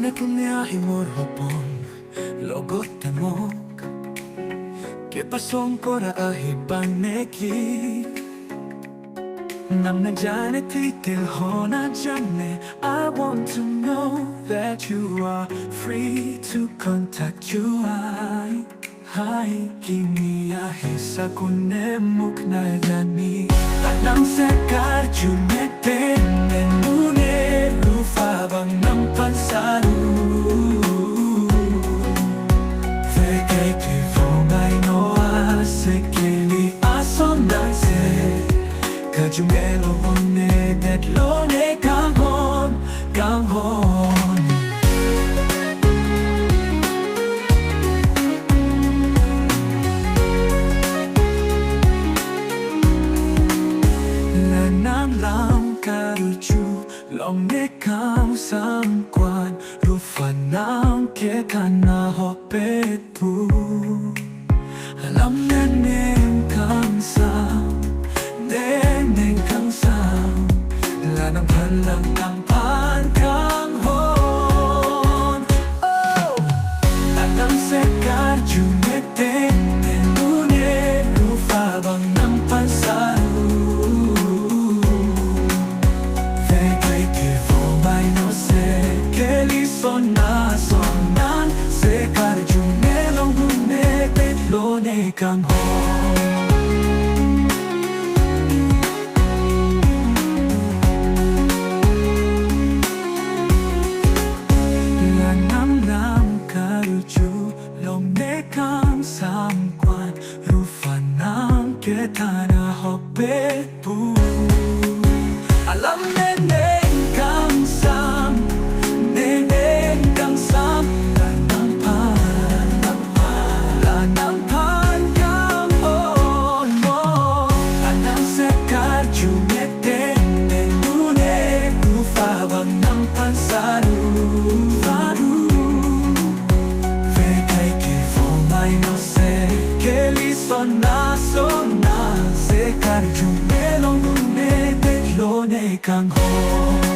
내 꿈이야 힘을 hopon logot temok che pasong kora ahipaneki Nam na jane titil hona jane I want to know that you are free to contact you Hai kimi ahisa kune mukna jani Tanang sekar junete nenune lufa bang nam pansaru Vekay tifongay noa sekeli asondanse Kajumelo one detlo ne ganghon Nam lam karuchu long ne kam sam kwan rufanam ke kana hopet pu Alam ne nem kam sam ne kam sam la nam pan lang nam pan kang hon Oh Anam se karju ne ten ne nune rufa bang nam pan saru Sonan se karjune long hune betlo ne kang ho La nam karju long ne kang sam kwan rufanam ke tana hopet pu Alam ne kang sam Sona se karju melong ne betlo ne kang ho